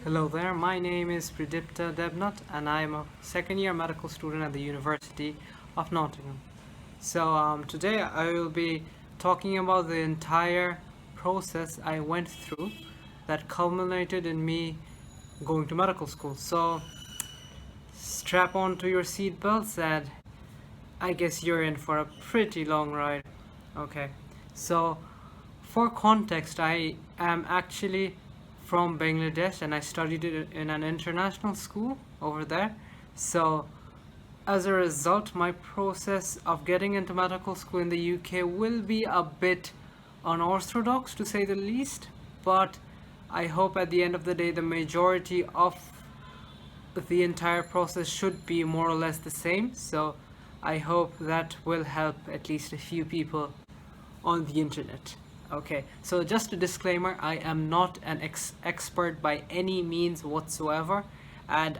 Hello there, my name is Pradipta Debnut and I am a second year medical student at the University of Nottingham. Today I will be talking about the entire process I went through that culminated in me going to medical school. So strap on to your seatbelts and I guess you're in for a pretty long ride. Okay, so for context, I am actually from Bangladesh and I studied it in an international school over there. So as a result, my process of getting into medical school in the UK will be a bit unorthodox to say the least, but I hope at the end of the day the majority of the entire process should be more or less the same. So I hope that will help at least a few people on the internet. Okay, so just a disclaimer, I am not an expert by any means whatsoever, and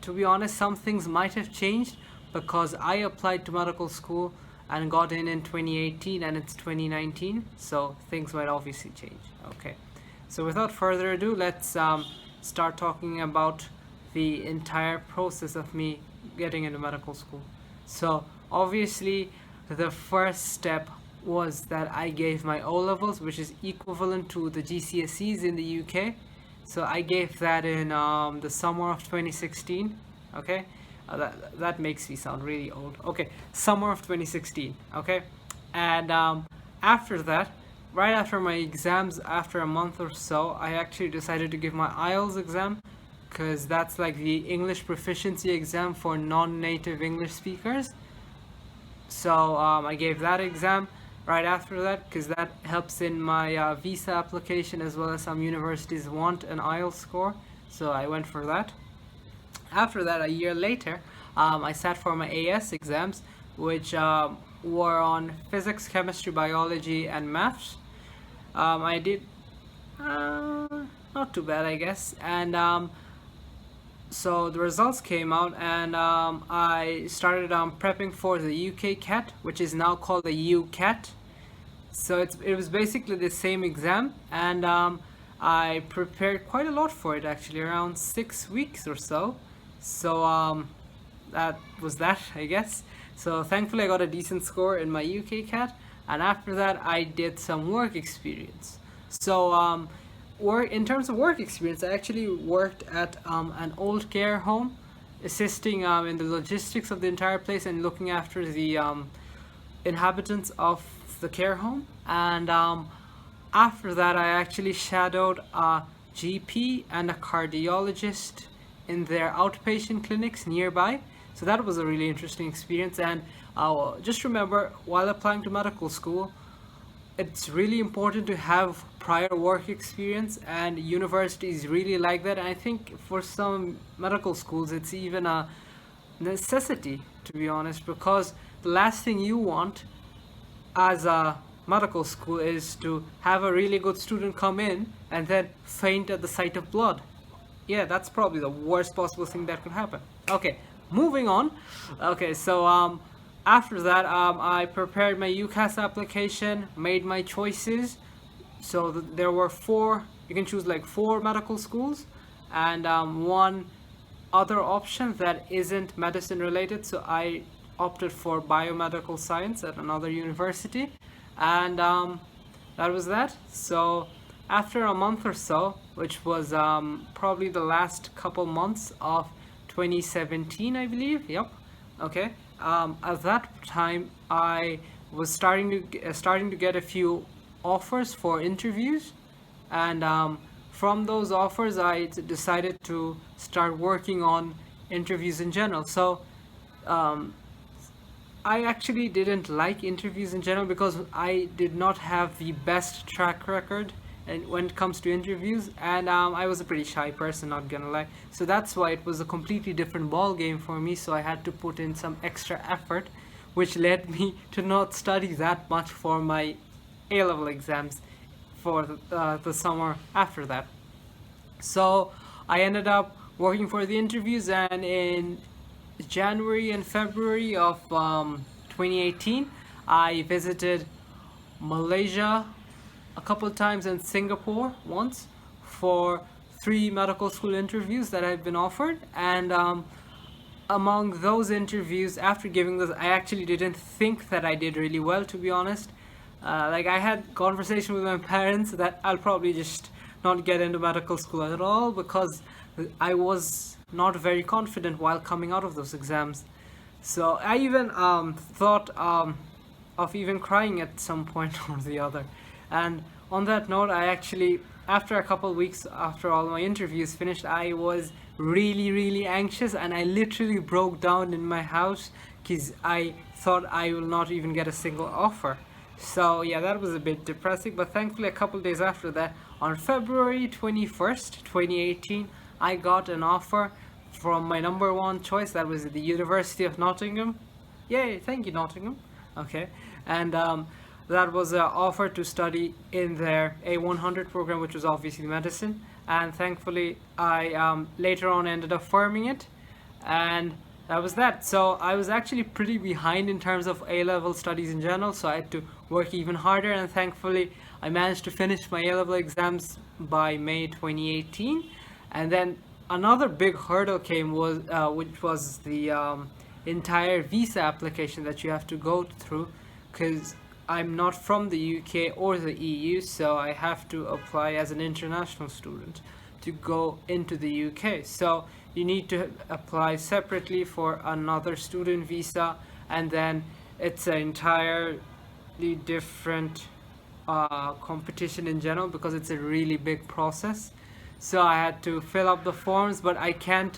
to be honest, some things might have changed because I applied to medical school and got in 2018 and it's 2019, so things might obviously change. Okay, so without further ado, let's start talking about the entire process of me getting into medical school. So obviously the first step was that I gave my O-levels, which is equivalent to the GCSEs in the UK. So I gave that in the summer of 2016. Okay, that makes me sound really old. Okay, summer of 2016. Okay, and after that, right after my exams, after a month or so, I actually decided to give my IELTS exam, because that's like the English proficiency exam for non-native English speakers. So I gave that exam right after that because that helps in my visa application, as well as some universities want an IELTS score, so I went for that. After that, a year later, I sat for my AS exams, which were on physics, chemistry, biology, and maths. I did not too bad, I guess, and so the results came out, and I started prepping for the UCAT, which is now called the UCAT. So it was basically the same exam, and I prepared quite a lot for it, actually, around 6 weeks or so. So that was that, I guess. So thankfully I got a decent score in my UCAT, and after that I did some work experience. So in terms of work experience, I actually worked at an old care home, assisting in the logistics of the entire place and looking after the inhabitants of the care home. And after that, I actually shadowed a GP and a cardiologist in their outpatient clinics nearby. So that was a really interesting experience. And just remember, while applying to medical school, it's really important to have prior work experience, and universities really like that. And I think for some medical schools it's even a necessity, to be honest, because the last thing you want as a medical school is to have a really good student come in and then faint at the sight of blood. Yeah, that's probably the worst possible thing that could happen. Okay, moving on. Okay, so after that, I prepared my UCAS application, made my choices. So there were four, you can choose like four medical schools, and one other option that isn't medicine related. So I opted for biomedical science at another university, and that was that. So after a month or so, which was probably the last couple months of 2017, I believe. Yep. Okay. At that time, I was starting to get a few offers for interviews, and from those offers, I decided to start working on interviews in general. So I actually didn't like interviews in general because I did not have the best track record and when it comes to interviews, and I was a pretty shy person, not gonna lie. So that's why it was a completely different ball game for me. So I had to put in some extra effort, which led me to not study that much for my A-level exams for the summer after that. So I ended up working for the interviews, and in January and February of 2018, I visited Malaysia a couple of times and Singapore once for 3 medical school interviews that I've been offered, and among those interviews, after giving those, I actually didn't think that I did really well, to be honest. Like, I had conversation with my parents that I'll probably just not get into medical school at all, because I was not very confident while coming out of those exams. So I even thought of even crying at some point or the other. And on that note, I actually, after a couple of weeks after all my interviews finished, I was really anxious, and I literally broke down in my house because I thought I will not even get a single offer. So yeah, that was a bit depressing, but thankfully a couple of days after that, on February 21st, 2018, I got an offer from my number one choice, that was the University of Nottingham. Yay, thank you, Nottingham. Okay, and that was an offer to study in their A100 program, which was obviously medicine, and thankfully I later on ended up affirming it, and that was that. So I was actually pretty behind in terms of A-level studies in general, so I had to work even harder, and thankfully I managed to finish my A-level exams by May 2018. And then another big hurdle came, which was the entire visa application that you have to go through, because I'm not from the UK or the EU, so I have to apply as an international student to go into the UK. So you need to apply separately for another student visa, and then it's an entirely different competition in general, because it's a really big process. So I had to fill up the forms, but I can't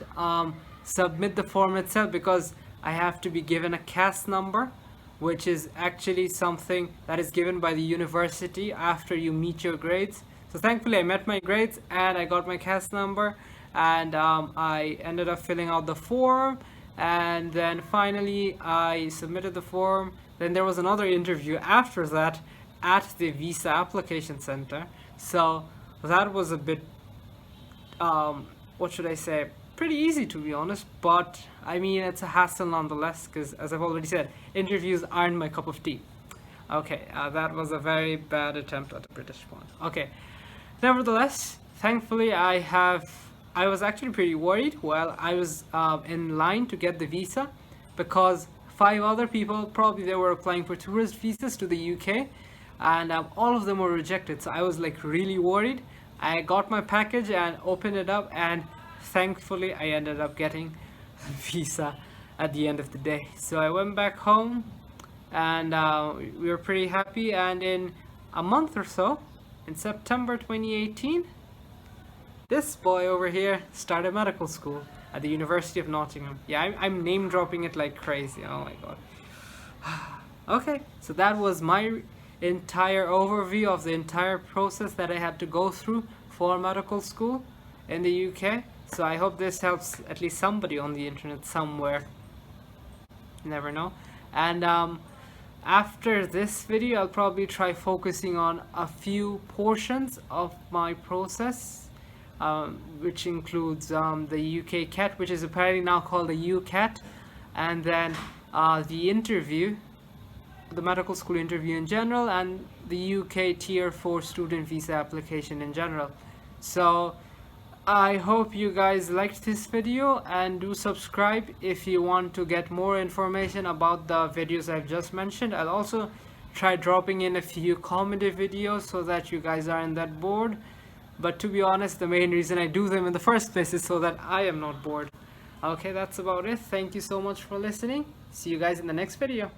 submit the form itself because I have to be given a CAS number, which is actually something that is given by the university after you meet your grades. So thankfully I met my grades and I got my CAS number, and I ended up filling out the form, and then finally I submitted the form. Then there was another interview after that at the visa application center. So that was a bit what should I say, pretty easy, to be honest, but I mean, it's a hassle nonetheless, because as I've already said, interviews aren't my cup of tea. Okay, that was a very bad attempt at a British one. Okay, nevertheless, thankfully I was actually pretty worried while I was in line to get the visa, because 5 other people, probably they were applying for tourist visas to the UK, and all of them were rejected. So I was like really worried. I got my package and opened it up, and thankfully I ended up getting a visa at the end of the day. So I went back home, and we were pretty happy, and in a month or so, in September 2018, this boy over here started medical school at the University of Nottingham. Yeah, I'm name dropping it like crazy. Oh my god. Okay, so that was my entire overview of the entire process that I had to go through for medical school in the UK. So I hope this helps at least somebody on the internet somewhere. Never know. And after this video, I'll probably try focusing on a few portions of my process, which includes the UK CAT, which is apparently now called the UCAT, and then the interview, the medical school interview in general, and the UK Tier 4 student visa application in general. So I hope you guys liked this video, and do subscribe if you want to get more information about the videos I've just mentioned. I'll also try dropping in a few comedy videos so that you guys aren't that bored. But to be honest, the main reason I do them in the first place is so that I am not bored. Okay, that's about it. Thank you so much for listening. See you guys in the next video.